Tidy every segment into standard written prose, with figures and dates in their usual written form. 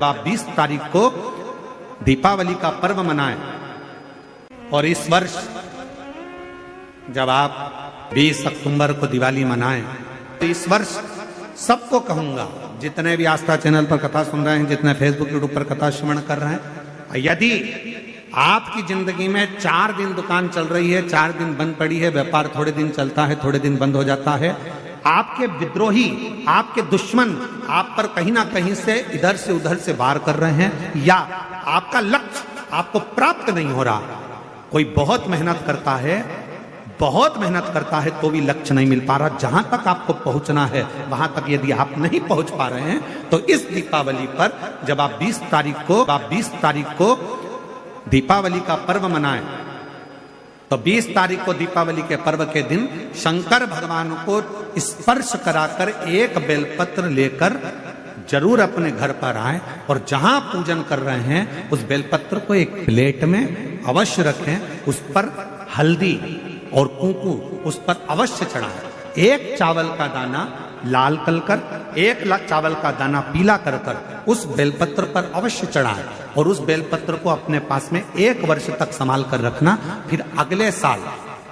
आप 20 तारीख को दीपावली का पर्व मनाएं और इस वर्ष जब आप 20 अक्टूबर को दिवाली मनाएं तो इस वर्ष सबको कहूंगा, जितने भी आस्था चैनल पर कथा सुन रहे हैं, जितने फेसबुक यूट्यूब पर कथा श्रवण कर रहे हैं, यदि आपकी जिंदगी में 4 दिन दुकान चल रही है, 4 दिन बंद पड़ी है, व्यापार थोड़े दिन चलता है, थोड़े दिन बंद हो जाता है, आपके विद्रोही, आपके दुश्मन आप पर कहीं ना कहीं से इधर से उधर से वार कर रहे हैं, या आपका लक्ष्य आपको प्राप्त नहीं हो रहा, कोई बहुत मेहनत करता है तो भी लक्ष्य नहीं मिल पा रहा, जहां तक आपको पहुंचना है वहां तक यदि आप नहीं पहुंच पा रहे हैं, तो इस दीपावली पर जब आप 20 तारीख को दीपावली का पर्व मनाएं, तो 20 तारीख को दीपावली के पर्व के दिन शंकर भगवान को स्पर्श कराकर एक बेलपत्र लेकर जरूर अपने घर पर आए और जहां पूजन कर रहे हैं उस बेलपत्र को एक प्लेट में अवश्य रखें, उस पर हल्दी और कुंकू उस पर अवश्य चढ़ाएं। एक चावल का दाना लाल कर, एक चावल का दाना पीला कर उस बेलपत्र पर अवश्य चढ़ाएं और उस बेलपत्र को अपने पास में 1 वर्ष तक संभाल कर रखना। फिर अगले साल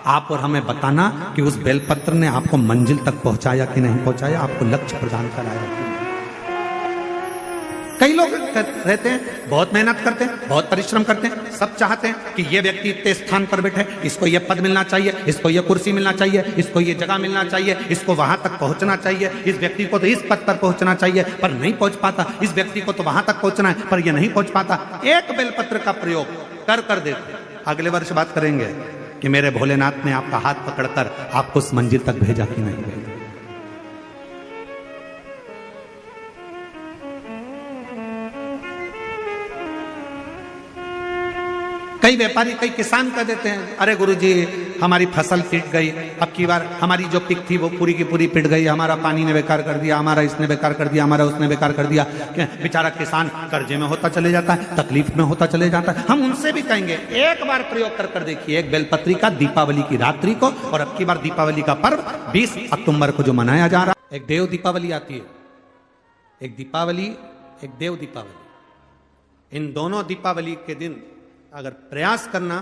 आप और हमें बताना कि उस बेलपत्र ने आपको मंजिल तक पहुंचाया कि नहीं पहुंचाया, आपको लक्ष्य प्रदान कराया कि नहीं। कई लोग रहते हैं, बहुत मेहनत करते हैं, बहुत परिश्रम करते हैं, सब चाहते हैं कि ये व्यक्ति इतने स्थान पर बैठे, इसको ये पद मिलना चाहिए, इसको ये कुर्सी मिलना चाहिए, इसको ये जगह मिलना चाहिए, इसको वहां तक पहुंचना चाहिए, इस व्यक्ति को तो इस पद पर पहुंचना चाहिए पर नहीं पहुंच पाता, इस व्यक्ति को तो वहां तक पहुंचना है पर ये नहीं पहुंच पाता। एक बेलपत्र का प्रयोग कर देते, अगले वर्ष बात करेंगे कि मेरे भोलेनाथ ने आपका हाथ पकड़कर आपको उस मंजिल तक भेजा कि नहीं भेजा। कई व्यापारी, कई किसान कह देते हैं, अरे गुरुजी हमारी फसल पिट गई, अब की बार हमारी जो पिक थी वो पूरी की पूरी पिट गई, हमारा पानी ने बेकार कर दिया, हमारा इसने बेकार कर दिया, हमारा उसने बेकार कर दिया। बेचारा किसान कर्जे में होता चले जाता है, तकलीफ में होता चले जाता है। हम उनसे भी कहेंगे एक बार प्रयोग कर देखिए, एक बेलपत्री का दीपावली की रात्रि को, और अब की बार दीपावली का पर्व 20 अक्टूबर को जो मनाया जा रहा है। एक देव दीपावली आती है, एक दीपावली, एक देव दीपावली। इन दोनों दीपावली के दिन अगर प्रयास करना,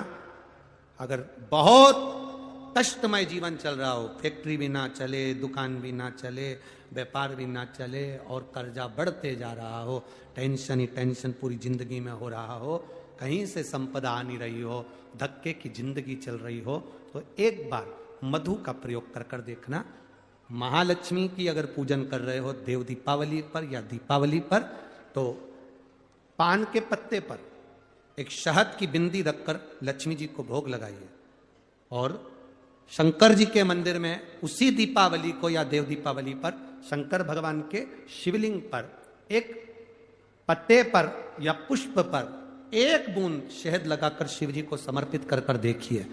अगर बहुत कष्टमय जीवन चल रहा हो, फैक्ट्री भी ना चले, दुकान भी ना चले, व्यापार भी ना चले और कर्जा बढ़ते जा रहा हो, टेंशन ही टेंशन पूरी जिंदगी में हो रहा हो, कहीं से संपदा आ नहीं रही हो, धक्के की जिंदगी चल रही हो, तो एक बार मधु का प्रयोग कर देखना। महालक्ष्मी की अगर पूजन कर रहे हो देव दीपावली पर या दीपावली पर, तो पान के पत्ते पर एक शहद की बिंदी रखकर लक्ष्मी जी को भोग लगाइए और शंकर जी के मंदिर में उसी दीपावली को या देव दीपावली पर शंकर भगवान के शिवलिंग पर एक पत्ते पर या पुष्प पर 1 बूंद शहद लगाकर शिव जी को समर्पित कर देखिए।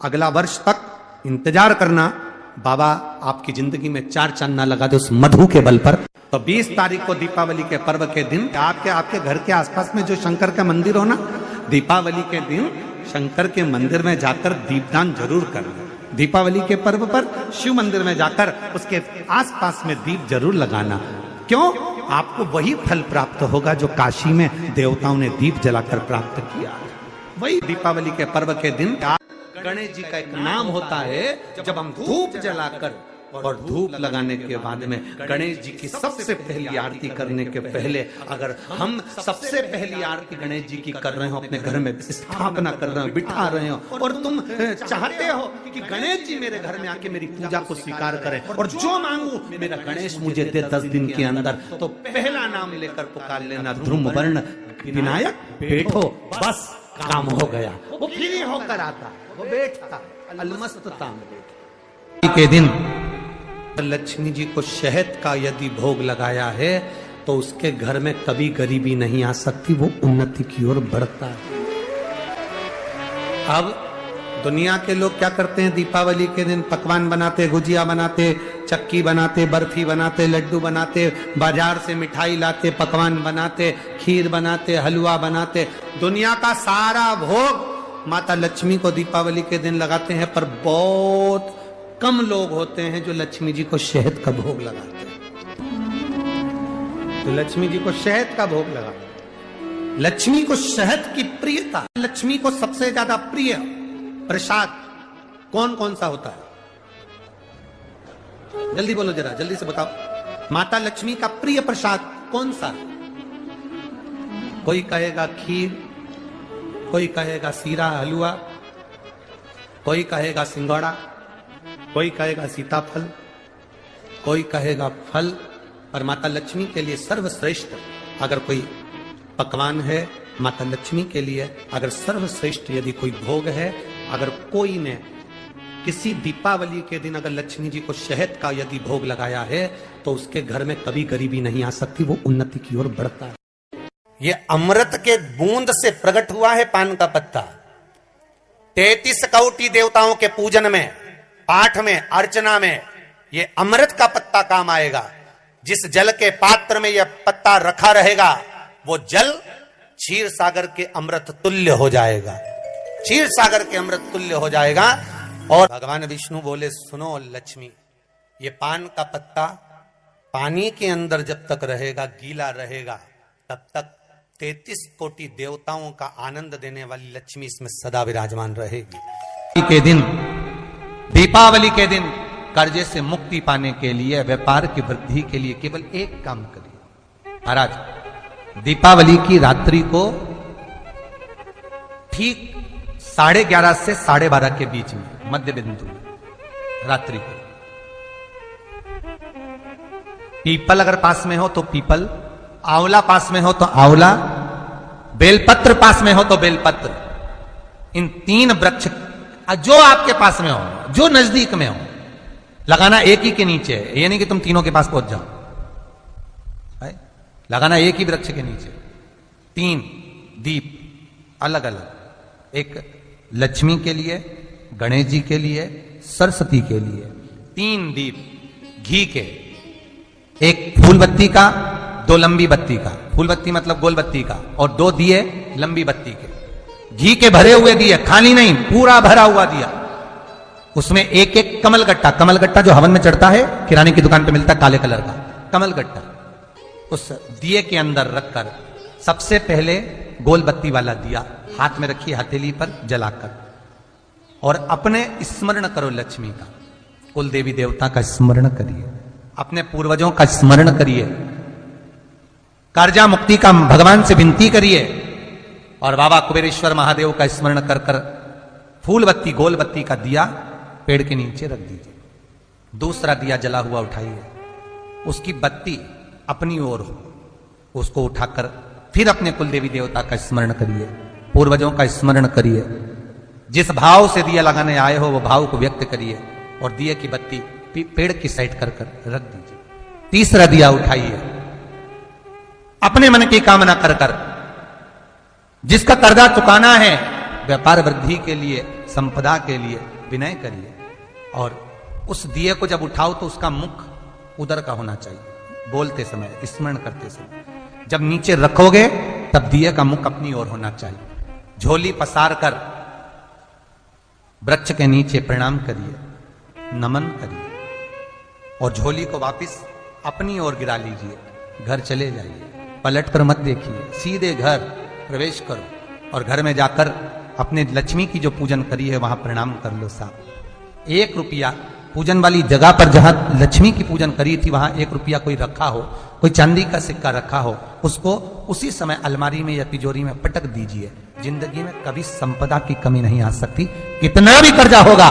अगला वर्ष तक इंतजार करना, बाबा आपकी जिंदगी में 4 चांद ना लगा दे उस मधु के बल पर। तो 20 तारीख को दीपावली के पर्व के दिन आपके घर के आसपास में जो शंकर का मंदिर हो ना, दीपावली के दिन शंकर के मंदिर में जाकर दीपदान जरूर करना। दीपावली के पर्व पर शिव मंदिर में जाकर उसके आसपास में दीप जरूर लगाना। क्यों? आपको वही फल प्राप्त होगा जो काशी में देवताओं ने दीप जलाकर प्राप्त किया। वही दीपावली के पर्व के दिन गणेश जी का एक नाम होता है, जब हम धूप जलाकर और धूप लगाने के बाद में गणेश जी की सबसे पहली आरती करने के पहले अगर हम सबसे पहली आरती गणेश जी की कर रहे हो, अपने घर में स्थापना कर रहे हो, बिठा रहे हो, और तुम चाहते हो कि गणेश जी मेरे घर में आके मेरी पूजा को स्वीकार करें और जो मांगू मेरा गणेश मुझे दे 10 दिन के अंदर, तो पहला नाम लेकर पुकार लेना, ध्रुव वर्ण विनायक बैठो, बस काम हो गया। वो फ्री होकर आता, वो बैठता अलमस्तता में बैठा। के दिन लक्ष्मी जी को शहद का यदि भोग लगाया है तो उसके घर में कभी गरीबी नहीं आ सकती, वो उन्नति की ओर बढ़ता है। अब दुनिया के लोग क्या करते हैं, दीपावली के दिन पकवान बनाते, गुजिया बनाते, चक्की बनाते, बर्फी बनाते, लड्डू बनाते, बाजार से मिठाई लाते, पकवान बनाते, खीर बनाते, हलवा बनाते। दुनिया का सारा भोग माता लक्ष्मी को दीपावली के दिन लगाते हैं, पर बहुत कम लोग होते हैं जो लक्ष्मी जी को शहद का भोग लगाते हैं। तो लक्ष्मी जी को शहद का भोग लगा। लक्ष्मी को शहद की प्रियता, लक्ष्मी को सबसे ज्यादा प्रिय प्रसाद कौन कौन सा होता है? जल्दी बोलो जरा, जल्दी से बताओ। माता लक्ष्मी का प्रिय प्रसाद कौन सा? कोई कहेगा खीर, कोई कहेगा सीरा हलवा, कोई कहेगा सिंगोड़ा, कोई कहेगा सीताफल, कोई कहेगा फल। और माता लक्ष्मी के लिए सर्वश्रेष्ठ अगर कोई पकवान है, माता लक्ष्मी के लिए अगर सर्वश्रेष्ठ यदि कोई भोग है, अगर कोई ने किसी दीपावली के दिन अगर लक्ष्मी जी को शहद का यदि भोग लगाया है तो उसके घर में कभी गरीबी नहीं आ सकती, वो उन्नति की ओर बढ़ता है। ये अमृत के बूंद से प्रकट हुआ है पान का पत्ता। 33 कोटि देवताओं के पूजन में, पाठ में, अर्चना में ये अमृत का पत्ता काम आएगा। जिस जल के पात्र में यह पत्ता रखा रहेगा वो जल क्षीर सागर के अमृत तुल्य हो जाएगा, क्षीर सागर के अमृत तुल्य हो जाएगा। और भगवान विष्णु बोले, सुनो लक्ष्मी, ये पान का पत्ता पानी के अंदर जब तक रहेगा, गीला रहेगा, तब तक 33 कोटि देवताओं का आनंद देने वाली लक्ष्मी इसमें सदा विराजमान रहेगी। के दिन, दीपावली के दिन कर्जे से मुक्ति पाने के लिए, व्यापार की वृद्धि के लिए केवल एक काम करिए। महाराज, दीपावली की रात्रि को ठीक 11:30 से 12:30 के बीच में, मध्य बिंदु रात्रि को, पीपल अगर पास में हो तो पीपल, आंवला पास में हो तो आंवला, बेलपत्र पास में हो तो बेलपत्र, इन 3 वृक्ष जो आपके पास में हो, जो नजदीक में हो, लगाना एक ही के नीचे। ये नहीं कि तुम तीनों के पास पहुंच जाओ, लगाना एक ही वृक्ष के नीचे। 3 दीप अलग अलग, एक लक्ष्मी के लिए, गणेश जी के लिए, सरस्वती के लिए। 3 दीप घी के, एक फूल बत्ती का, 2 लंबी बत्ती का, फूल बत्ती मतलब गोल बत्ती का, और 2 दिए लंबी बत्ती के, घी के भरे हुए दिए, खाली नहीं, पूरा भरा हुआ दिया। उसमें एक एक कमलगट्टा, कमलगट्टा जो हवन में चढ़ता है, किराने की दुकान पे मिलता है काले कलर का कमलगट्टा, उस दिए के अंदर रखकर सबसे पहले गोल बत्ती वाला दिया हाथ में रखिए, हथेली पर जलाकर, और अपने स्मरण करो लक्ष्मी का, कुल देवी देवता का स्मरण करिए, अपने पूर्वजों का स्मरण करिए, कर्जा मुक्ति का भगवान से विनती करिए, और बाबा कुबेरेश्वर महादेव का स्मरण कर कर फूल बत्ती, गोल बत्ती का दिया पेड़ के नीचे रख दीजिए। दूसरा दिया जला हुआ उठाइए, उसकी बत्ती अपनी ओर हो, उसको उठाकर फिर अपने कुल देवी देवता का स्मरण करिए, पूर्वजों का स्मरण करिए, जिस भाव से दिया लगाने आए हो वो भाव को व्यक्त करिए, और दिए की बत्ती पेड़ की साइड कर कर रख दीजिए। तीसरा दिया उठाइए, अपने मन की कामना कर कर, जिसका कर्जा चुकाना है, व्यापार वृद्धि के लिए, संपदा के लिए विनय करिए, और उस दिए को जब उठाओ तो उसका मुख उधर का होना चाहिए, बोलते समय, स्मरण करते समय। जब नीचे रखोगे तब दिए का मुख अपनी ओर होना चाहिए। झोली पसार कर वृक्ष के नीचे प्रणाम करिए, नमन करिए, और झोली को वापस अपनी ओर गिरा लीजिए, घर चले जाइए, पलट कर मत देखिए, सीधे घर प्रवेश करो, और घर में जाकर अपने लक्ष्मी की जो पूजन करी है वहां प्रणाम कर लो साहब। 1 रुपया पूजन वाली जगह पर जहां लक्ष्मी की पूजन करी थी वहां 1 रुपया कोई रखा हो, कोई चांदी का सिक्का रखा हो, उसको उसी समय अलमारी में या तिजोरी में पटक दीजिए। जिंदगी में कभी संपदा की कमी नहीं आ सकती। कितना भी कर्जा होगा,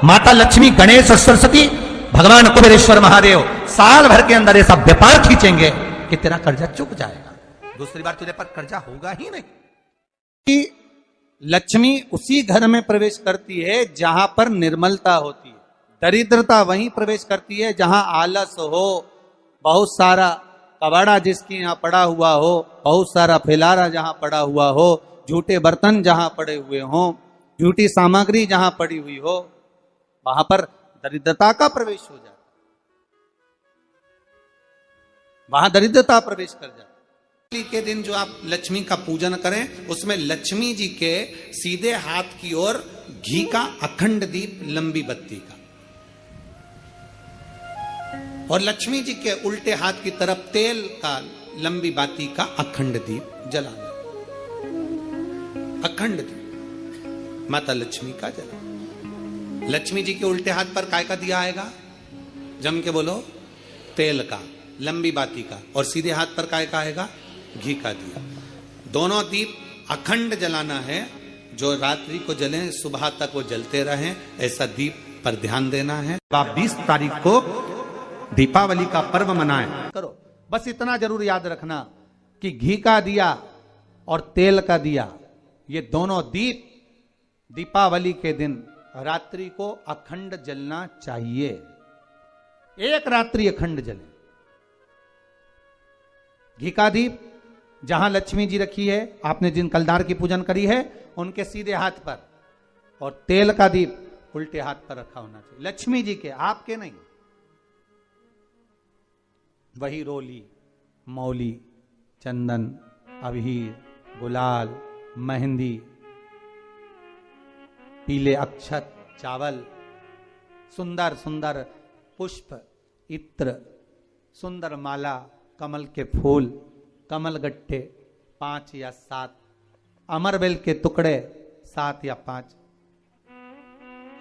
माता लक्ष्मी, गणेश और सरस्वती, भगवान कुबेरेश्वर महादेव साल भर के अंदर ऐसा व्यापार खींचेंगे कि तेरा कर्जा चुक जाएगा, दूसरी बार तुझे पर कर्जा होगा ही नहीं। लक्ष्मी उसी घर में प्रवेश करती है जहां पर निर्मलता होती है। दरिद्रता वहीं प्रवेश करती है जहां आलस हो, बहुत सारा कबाड़ा जिसके यहाँ पड़ा हुआ हो, बहुत सारा फैलारा जहां पड़ा हुआ हो, झूठे बर्तन जहां पड़े हुए हो, झूठी सामग्री जहां पड़ी हुई हो, वहां पर दरिद्रता का प्रवेश हो जाए, वहां दरिद्रता प्रवेश कर जाए। के दिन जो आप लक्ष्मी का पूजन करें उसमें लक्ष्मी जी के सीधे हाथ की ओर घी का अखंड दीप, लंबी बत्ती का, और लक्ष्मी जी के उल्टे हाथ की तरफ तेल का लंबी बाती का अखंड दीप जलाना, अखंड दीप माता लक्ष्मी का जलाना। लक्ष्मी जी के उल्टे हाथ पर काय का दिया आएगा? जम के बोलो, तेल का, लंबी बाती का, और सीधे हाथ पर काय का आएगा? घी का दिया। दोनों दीप अखंड जलाना है, जो रात्रि को जले सुबह तक वो जलते रहें, ऐसा दीप पर ध्यान देना है। आप 20 तारीख को दीपावली का पर्व मनाएं। करो, बस इतना जरूर याद रखना कि घी का दिया और तेल का दिया, ये दोनों दीप दीपावली के दिन रात्रि को अखंड जलना चाहिए। एक रात्रि अखंड जले। घी का दीप जहां लक्ष्मी जी रखी है, आपने जिन कलदार की पूजन करी है उनके सीधे हाथ पर, और तेल का दीप उल्टे हाथ पर रखा होना चाहिए, लक्ष्मी जी के, आपके नहीं। वही रोली, मौली, चंदन, अबीर, गुलाल, मेहंदी, पीले अक्षत, चावल, सुंदर सुंदर पुष्प, इत्र, सुंदर माला, कमल के फूल, कमल गट्टे 5 या 7, अमरबेल के टुकड़े 7 या 5,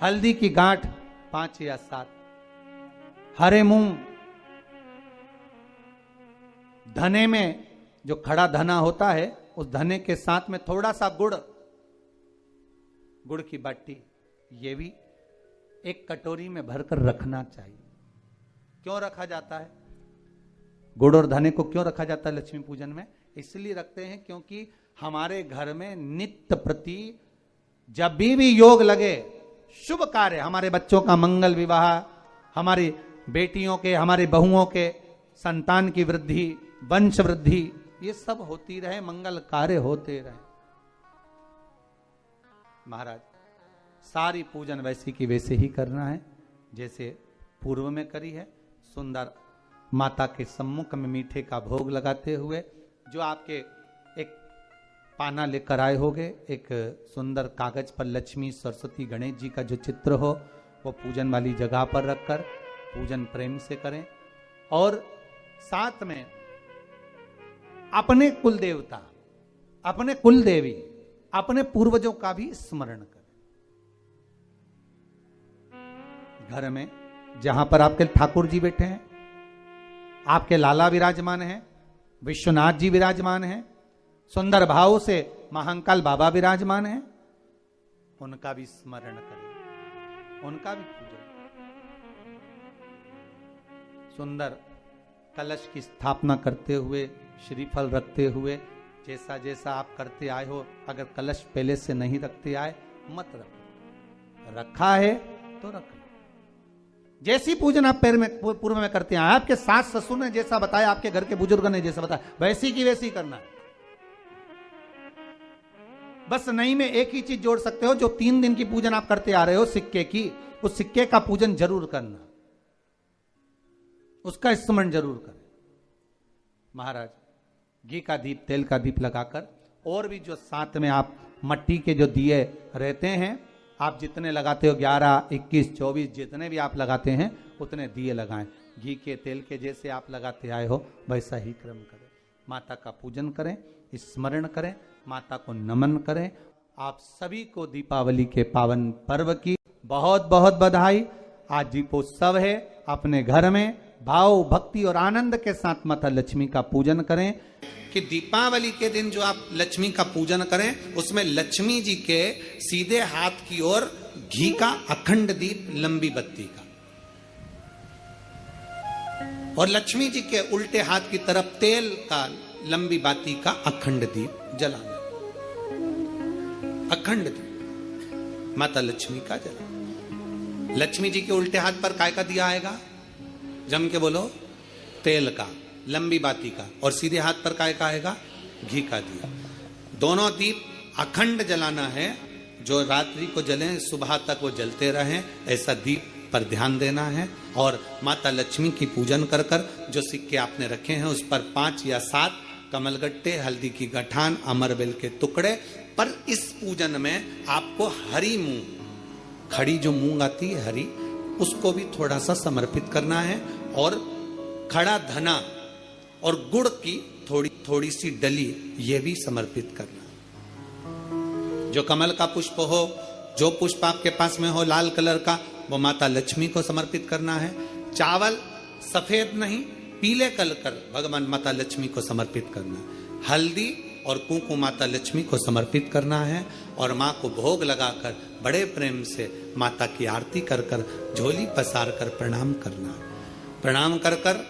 हल्दी की गांठ 5 या 7, हरे मूंग, धने में जो खड़ा धना होता है उस धने के साथ में थोड़ा सा गुड़, गुड़ की बाटी, ये भी एक कटोरी में भरकर रखना चाहिए। क्यों रखा जाता है गुड़ और धने को? क्यों रखा जाता है लक्ष्मी पूजन में? इसलिए रखते हैं क्योंकि हमारे घर में नित्य प्रति जब भी योग लगे, शुभ कार्य, हमारे बच्चों का मंगल विवाह, हमारी बेटियों के, हमारे बहुओं के संतान की वृद्धि, वंश वृद्धि, ये सब होती रहे, मंगल कार्य होते रहे। महाराज, सारी पूजन वैसी की वैसे ही करना है जैसे पूर्व में करी है। सुंदर माता के सम्मुख में मीठे का भोग लगाते हुए, जो आपके एक पाना लेकर आए होगे, एक सुंदर कागज पर लक्ष्मी, सरस्वती, गणेश जी का जो चित्र हो, वो पूजन वाली जगह पर रखकर पूजन प्रेम से करें। और साथ में अपने कुल देवता, अपने कुल देवी, अपने पूर्वजों का भी स्मरण करें। घर में जहां पर आपके ठाकुर जी बैठे हैं, आपके लाला विराजमान हैं, विश्वनाथ जी विराजमान हैं, सुंदर भाव से महाकाल बाबा विराजमान हैं, उनका भी स्मरण करें, उनका भी पूजन। सुंदर कलश की स्थापना करते हुए, श्रीफल रखते हुए, जैसा जैसा आप करते आए हो, अगर कलश पहले से नहीं रखते आए मत रखो, रखा है तो रखो। जैसी पूजन आप पूर्व में करते हैं, आपके सास ससुर ने जैसा बताया, आपके घर के बुजुर्ग ने जैसा बताया, वैसी की वैसी करना है। बस नहीं में एक ही चीज जोड़ सकते हो, जो 3 दिन की पूजन आप करते आ रहे हो सिक्के की, उस सिक्के का पूजन जरूर करना, उसका स्मरण जरूर करें। महाराज, घी का दीप, तेल का दीप लगाकर, और भी जो साथ में आप मट्टी के जो दिए रहते हैं, आप जितने लगाते हो, 11, 21, 24, जितने भी आप लगाते हैं उतने दिए लगाएं। घी के, तेल के जैसे आप लगाते आए हो वैसा ही क्रम करें। माता का पूजन करें, स्मरण करें, माता को नमन करें। आप सभी को दीपावली के पावन पर्व की बहुत बहुत बधाई। आज दीपोत्सव है, अपने घर में भाव, भक्ति और आनंद के साथ माता लक्ष्मी का पूजन करें। कि दीपावली के दिन जो आप लक्ष्मी का पूजन करें, उसमें लक्ष्मी जी के सीधे हाथ की ओर घी का अखंड दीप, लंबी बत्ती का, और लक्ष्मी जी के उल्टे हाथ की तरफ तेल का, लंबी बाती का अखंड दीप जलाना, अखंड दीप माता लक्ष्मी का जलाना। लक्ष्मी जी के उल्टे हाथ पर काय का दिया आएगा? जम के बोलो, तेल का, लंबी बाती का, और सीधे हाथ पर काय का आएगा? घी का दिया। दोनों दीप अखंड जलाना है, जो रात्रि को जले सुबह तक वो जलते रहें, ऐसा दीप पर ध्यान देना है। और माता लक्ष्मी की पूजन कर कर जो सिक्के आपने रखे हैं उस पर 5 या 7 कमलगट्टे, हल्दी की गठान, अमरबेल के टुकड़े पर इस पूजन में आपको हरी मूंग, खड़ी जो मूंग आती है हरी, उसको भी थोड़ा सा समर्पित करना है, और खड़ा धना और गुड़ की थोड़ी सी डली ये भी समर्पित करना। जो कमल का पुष्प हो, जो पुष्प आपके पास में हो लाल कलर का, वो माता लक्ष्मी को समर्पित करना है। चावल सफेद नहीं पीले कलर कर भगवान माता लक्ष्मी को समर्पित करना है। हल्दी और कुंकु माता लक्ष्मी को समर्पित करना है और माँ को भोग लगाकर बड़े प्रेम से माता की आरती कर कर झोली पसार कर प्रणाम करना। प्रणाम कर कर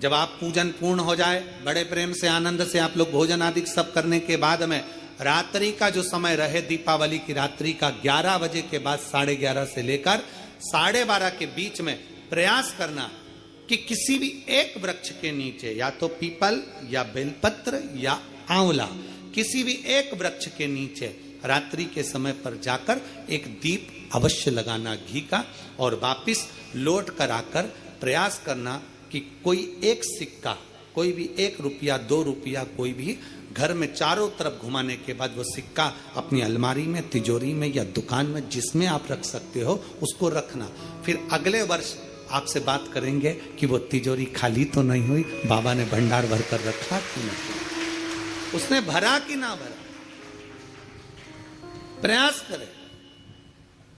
जब आप पूजन पूर्ण हो जाए, बड़े प्रेम से आनंद से आप लोग भोजन आदि सब करने के बाद में रात्रि का जो समय रहे, दीपावली की रात्रि का 11 बजे के बाद 11:30 से लेकर 12:30 के बीच में प्रयास करना कि किसी भी एक वृक्ष के नीचे, या तो पीपल या बेलपत्र या आंवला, किसी भी एक वृक्ष के नीचे रात्रि के समय पर जाकर एक दीप अवश्य लगाना घी का, और वापिस लौट कर आकर प्रयास करना कि कोई एक सिक्का, कोई भी 1 रुपया 2 रुपया, कोई भी घर में चारों तरफ घुमाने के बाद वो सिक्का अपनी अलमारी में, तिजोरी में या दुकान में जिसमें आप रख सकते हो उसको रखना। फिर अगले वर्ष आपसे बात करेंगे कि वो तिजोरी खाली तो नहीं हुई, बाबा ने भंडार भर कर रखा कि नहीं, उसने भरा कि ना भरा। प्रयास करें।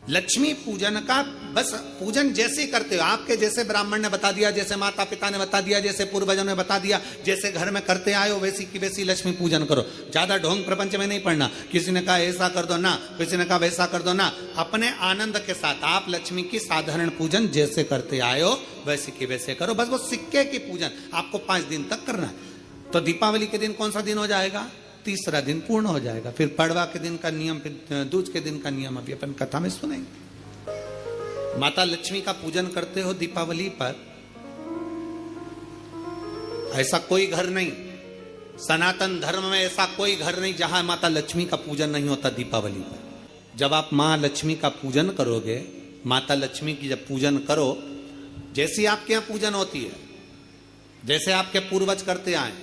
लक्ष्मी पूजन का बस पूजन जैसे करते हो, आपके जैसे ब्राह्मण ने बता दिया, जैसे माता पिता ने बता दिया, जैसे पूर्वजों ने बता दिया, जैसे घर में करते आए हो वैसी की वैसी लक्ष्मी पूजन करो। ज्यादा ढोंग प्रपंच में नहीं पड़ना, किसी ने कहा ऐसा कर दो ना, किसी ने कहा वैसा कर दो ना। अपने आनंद के साथ आप लक्ष्मी की साधारण पूजन जैसे करते आए हो वैसे की वैसे करो। बस वो सिक्के की पूजन आपको 5 दिन तक करना है। तो दीपावली के दिन कौन सा दिन हो जाएगा? तीसरा दिन पूर्ण हो जाएगा। फिर पड़वा के दिन का नियम, फिर दूज के दिन का नियम अभी अपन कथा में सुनेंगे। माता लक्ष्मी का पूजन करते हो दीपावली पर, ऐसा कोई घर नहीं, सनातन धर्म में ऐसा कोई घर नहीं जहां माता लक्ष्मी का पूजन नहीं होता दीपावली पर। जब आप मां लक्ष्मी का पूजन करोगे, माता लक्ष्मी की जब पूजन करो, जैसी आपके यहां पूजन होती है, जैसे आपके पूर्वज करते आए,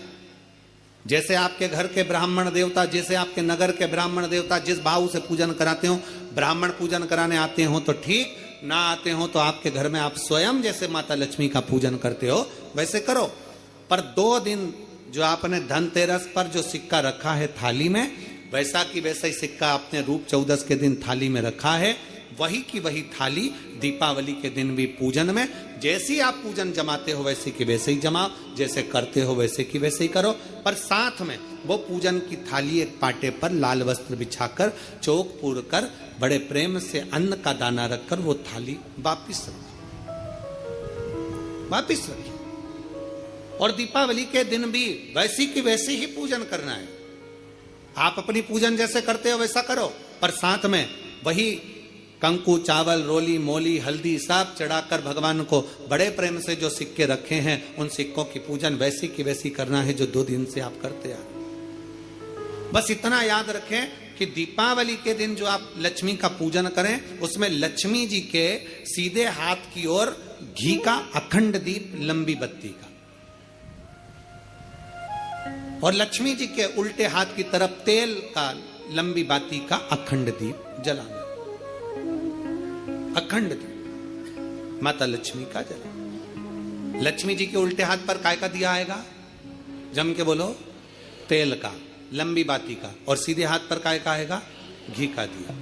जैसे आपके घर के ब्राह्मण देवता, जैसे आपके नगर के ब्राह्मण देवता जिस भाव से पूजन कराते हो, ब्राह्मण पूजन कराने आते हो तो ठीक, ना आते हो तो आपके घर में आप स्वयं जैसे माता लक्ष्मी का पूजन करते हो वैसे करो। पर 2 दिन जो आपने धनतेरस पर जो सिक्का रखा है थाली में, वैसा की वैसा ही सिक्का आपने रूप 14 के दिन थाली में रखा है, वही की वही थाली दीपावली के दिन भी पूजन में जैसी आप पूजन जमाते हो वैसे की वैसे ही जमाओ, जैसे करते हो वैसे की वैसे ही करो। पर साथ में वो पूजन की थाली एक पाटे पर लाल वस्त्र बिछाकर, चौक पूर कर, बड़े प्रेम से अन्न का दाना रखकर वो थाली वापिस रखिए। और दीपावली के दिन भी वैसी की वैसे ही पूजन करना है। आप अपनी पूजन जैसे करते हो वैसा करो, पर साथ में वही कंकु, चावल, रोली, मोली, हल्दी सब चढ़ाकर भगवान को बड़े प्रेम से जो सिक्के रखे हैं उन सिक्कों की पूजन वैसी की वैसी करना है जो 2 दिन से आप करते आ रहे। बस इतना याद रखें कि दीपावली के दिन जो आप लक्ष्मी का पूजन करें, उसमें लक्ष्मी जी के सीधे हाथ की ओर घी का अखंड दीप, लंबी बत्ती का, और लक्ष्मी जी के उल्टे हाथ की तरफ तेल का, लंबी बाती का अखंड दीप जलाना। अखंड दीप माता लक्ष्मी का जला। लक्ष्मी जी के उल्टे हाथ पर काय का दिया आएगा? जम के बोलो, तेल का, लंबी बाती का, और सीधे हाथ पर काय का आएगा? घी का दिया।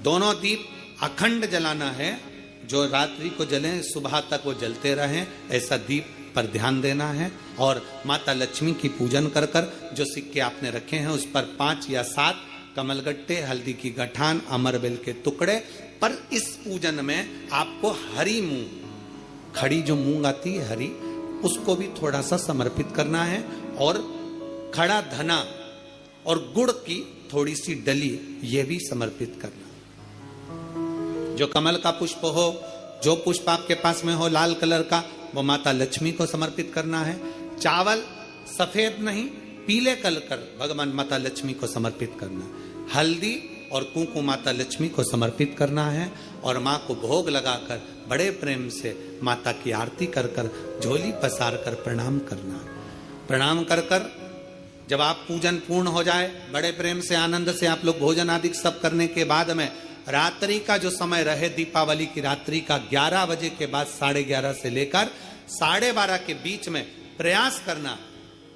दोनों दीप अखंड जलाना है, जो रात्रि को जलें सुबह तक वो जलते रहें, ऐसा दीप पर ध्यान देना है। और माता लक्ष्मी की पूजन कर कर जो सिक्के आपने रखे हैं उस पर 5 या 7 कमलगट्टे, हल्दी की गठान, अमरबेल के टुकड़े। पर इस पूजन में आपको हरी मूंग, खड़ी जो मूंग आती है हरी, उसको भी थोड़ा सा समर्पित करना है, और खड़ा धना और गुड़ की थोड़ी सी डली ये भी समर्पित करना। जो कमल का पुष्प हो, जो पुष्प आपके पास में हो लाल कलर का, वो माता लक्ष्मी को समर्पित करना है। चावल सफेद नहीं पीले कलर कर भगवान माता लक्ष्मी को समर्पित करना। हल्दी और कुंकु माता लक्ष्मी को समर्पित करना है, और माँ को भोग लगाकर बड़े प्रेम से माता की आरती कर कर झोली पसार कर प्रणाम करना। प्रणाम कर कर जब आप पूजन पूर्ण हो जाए, बड़े प्रेम से आनंद से आप लोग भोजन आदि सब करने के बाद में रात्रि का जो समय रहे, दीपावली की रात्रि का 11 बजे के बाद 11:30 से लेकर 12:30 के बीच में प्रयास करना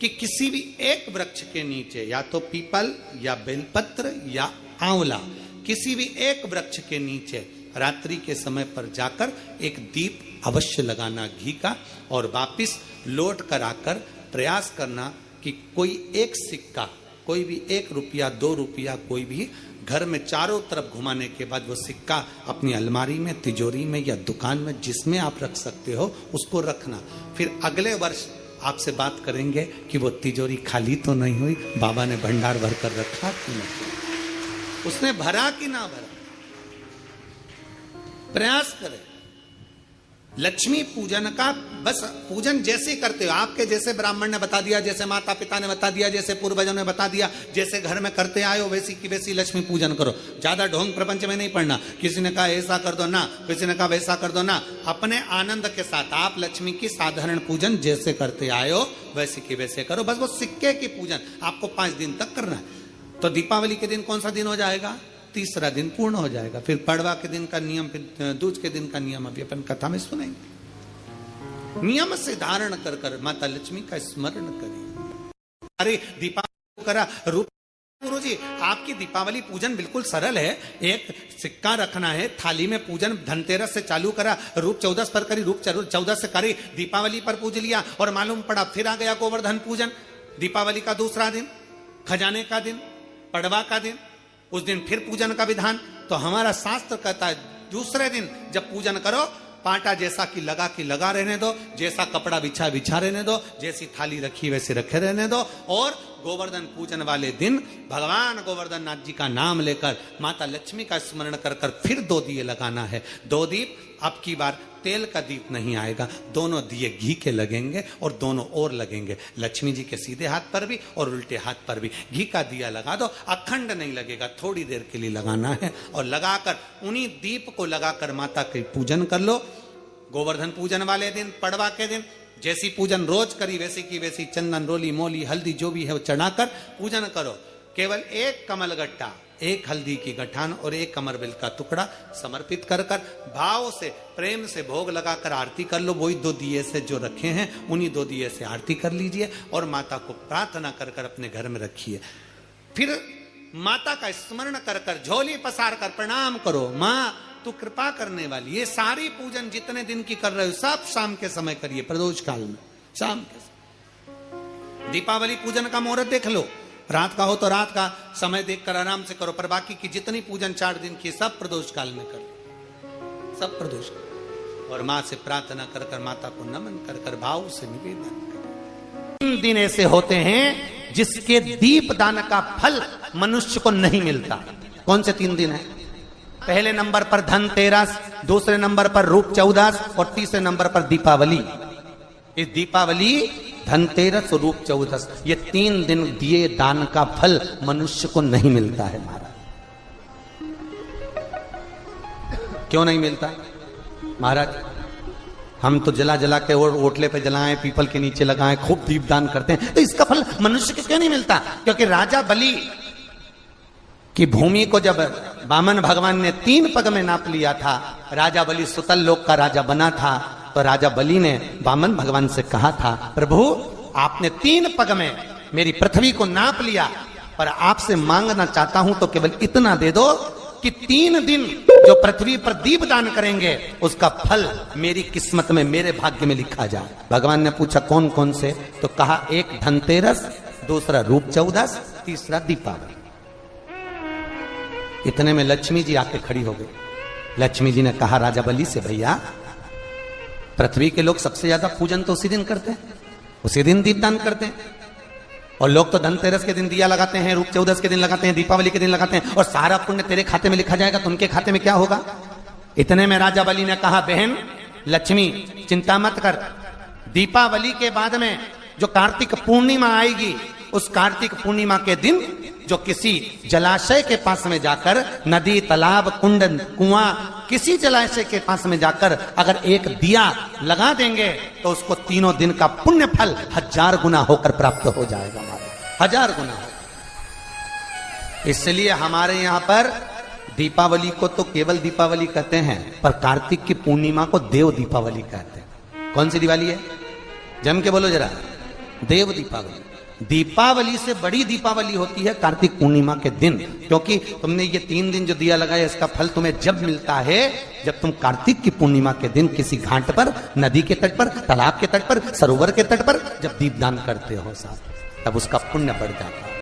कि किसी भी एक वृक्ष के नीचे, या तो पीपल या बेलपत्र या आंवला, किसी भी एक वृक्ष के नीचे रात्रि के समय पर जाकर एक दीप अवश्य लगाना घी का, और वापिस लौट कर आकर प्रयास करना कि कोई एक सिक्का, कोई भी 1 रुपया 2 रुपया, कोई भी घर में चारों तरफ घुमाने के बाद वो सिक्का अपनी अलमारी में, तिजोरी में या दुकान में जिसमें आप रख सकते हो उसको रखना। फिर अगले वर्ष आपसे बात करेंगे कि वो तिजोरी खाली तो नहीं हुई, बाबा ने भंडार भर कर रखा कि नहीं, उसने भरा कि ना भरा। प्रयास करें। लक्ष्मी पूजन का बस पूजन जैसे करते हो, आपके जैसे ब्राह्मण ने बता दिया, जैसे माता पिता ने बता दिया, जैसे पूर्वजों ने बता दिया, जैसे घर में करते आए हो वैसी की वैसी लक्ष्मी पूजन करो। ज्यादा ढोंग प्रपंच में नहीं पड़ना, किसी ने कहा ऐसा कर दो ना, किसी ने कहा वैसा कर दो ना। अपने आनंद के साथ आप लक्ष्मी की साधारण पूजन जैसे करते आए हो वैसे की वैसे करो। बस वो सिक्के की पूजन आपको 5 दिन तक करना है। तो दीपावली के दिन कौन सा दिन हो जाएगा? तीसरा दिन पूर्ण हो जाएगा। फिर पड़वा के दिन का नियम, फिर दूज के दिन का नियम अभी अपन कथा में सुनेंगे। नियम से धारण कर कर माता लक्ष्मी का स्मरण करिए। अरे दीपावली करा रूप, गुरु जी आपकी दीपावली पूजन बिल्कुल सरल है। एक सिक्का रखना है, थाली में पूजन धनतेरस से चालू करा, रूप 14 पर करी, रूप 14 से करी, दीपावली पर पूज लिया, और मालूम पड़ा फिर आ गया गोवर्धन पूजन। दीपावली का दूसरा दिन, खजाने का दिन, पड़वा का दिन, उस दिन फिर पूजन का विधान। तो हमारा शास्त्र कहता है दूसरे दिन जब पूजन करो, पाटा जैसा कि लगा रहने दो, जैसा कपड़ा बिछा रहने दो, जैसी थाली रखी वैसे रखे रहने दो, और गोवर्धन पूजन वाले दिन भगवान गोवर्धन नाथ जी का नाम लेकर माता लक्ष्मी का स्मरण कर कर फिर 2 दिए लगाना है। 2 दीप, अब की बार तेल का दीप नहीं आएगा, दोनों दिए घी के लगेंगे और दोनों ओर लगेंगे, लक्ष्मी जी के सीधे हाथ पर भी और उल्टे हाथ पर भी। घी का दिया लगा दो, अखंड नहीं लगेगा, थोड़ी देर के लिए लगाना है, और लगाकर उन्हीं दीप को लगाकर माता के पूजन कर लो। गोवर्धन पूजन वाले दिन, पड़वा के दिन जैसी पूजन रोज करी वैसी की वैसी चंदन, रोली, मोली, हल्दी जो भी है वो चढ़ाकर पूजन करो। केवल 1 कमल गट्टा, 1 हल्दी की गठान और 1 कमरबिल का टुकड़ा समर्पित कर कर भाव से, प्रेम से भोग लगाकर आरती कर लो। वही 2 दिए से जो रखे हैं उन्हीं 2 दिए से आरती कर लीजिए और माता को प्रार्थना कर कर अपने घर में रखिए। फिर माता का स्मरण कर कर झोली पसार कर प्रणाम करो, माँ तू कृपा करने वाली। ये सारी पूजन जितने दिन की कर रहे हो सब शाम के समय करिए, प्रदोष काल में शाम के समय। दीपावली पूजन का मुहूर्त देख लो, रात का हो तो रात का समय देखकर आराम से करो, पर बाकी की जितनी पूजन 4 दिन की सब प्रदोष काल में करो, सब प्रदोष। और माँ से प्रार्थना कर कर, माता को नमन कर कर भाव से निवेदन करो। 3 दिन ऐसे होते हैं जिसके दीप दान का फल मनुष्य को नहीं मिलता। कौन से 3 दिन है? पहले नंबर पर धनतेरस, दूसरे नंबर पर रूप 14 और तीसरे नंबर पर दीपावली। इस दीपावली, धनतेरस और रूप 14, ये 3 दिन दिए दान का फल मनुष्य को नहीं मिलता है महाराज। क्यों नहीं मिलता महाराज? हम तो जला जला के और ओटले पे जलाएं, पीपल के नीचे लगाएं, खूब दीपदान करते हैं, तो इसका फल मनुष्य को क्यों नहीं मिलता? क्योंकि राजा बलि कि भूमि को जब वामन भगवान ने 3 पग में नाप लिया था, राजा बलि सुतल लोक का राजा बना था, तो राजा बलि ने वामन भगवान से कहा था, प्रभु आपने 3 पग में मेरी पृथ्वी को नाप लिया, पर आपसे मांगना चाहता हूं तो केवल इतना दे दो कि 3 दिन जो पृथ्वी पर दीप दान करेंगे उसका फल मेरी किस्मत में, मेरे भाग्य में लिखा जाए। भगवान ने पूछा कौन कौन से? तो कहा 1 धनतेरस, दूसरा रूप 14, तीसरा दीपावली। इतने में लक्ष्मी जी आके खड़ी हो गई। लक्ष्मी जी ने कहा राजा बलि से, भैया पृथ्वी के लोग सबसे ज्यादा पूजन तो उसी दिन करते हैं, उसी दिन दीपदान करते हैं, और लोग तो धनतेरस के दिन दिया लगाते हैं, रूप 14 के दिन लगाते हैं, दीपावली के दिन लगाते हैं, और सारा पुण्य तेरे खाते में लिखा जाएगा, तो उनके खाते में क्या होगा? इतने में राजा बलि ने कहा, बहन लक्ष्मी चिंता मत कर, दीपावली के बाद में जो कार्तिक पूर्णिमा आएगी, उस कार्तिक पूर्णिमा के दिन जो किसी जलाशय के पास में जाकर, नदी, तालाब, कुंड, कुआं, किसी जलाशय के पास में जाकर अगर 1 दिया लगा देंगे तो उसको 3 दिन का पुण्य फल 1000 गुना होकर प्राप्त हो जाएगा, 1000 गुना। इसलिए हमारे यहाँ पर दीपावली को तो केवल दीपावली कहते हैं, पर कार्तिक की पूर्णिमा को देव दीपावली कहते हैं। कौन सी दिवाली है? जम के बोलो जरा, देव दीपावली। दीपावली से बड़ी दीपावली होती है कार्तिक पूर्णिमा के दिन, क्योंकि तुमने ये 3 दिन जो दिया लगाया इसका फल तुम्हें जब मिलता है जब तुम कार्तिक की पूर्णिमा के दिन किसी घाट पर, नदी के तट पर, तालाब के तट पर, सरोवर के तट पर जब दीपदान करते हो साहब, तब उसका पुण्य बढ़ जाता है।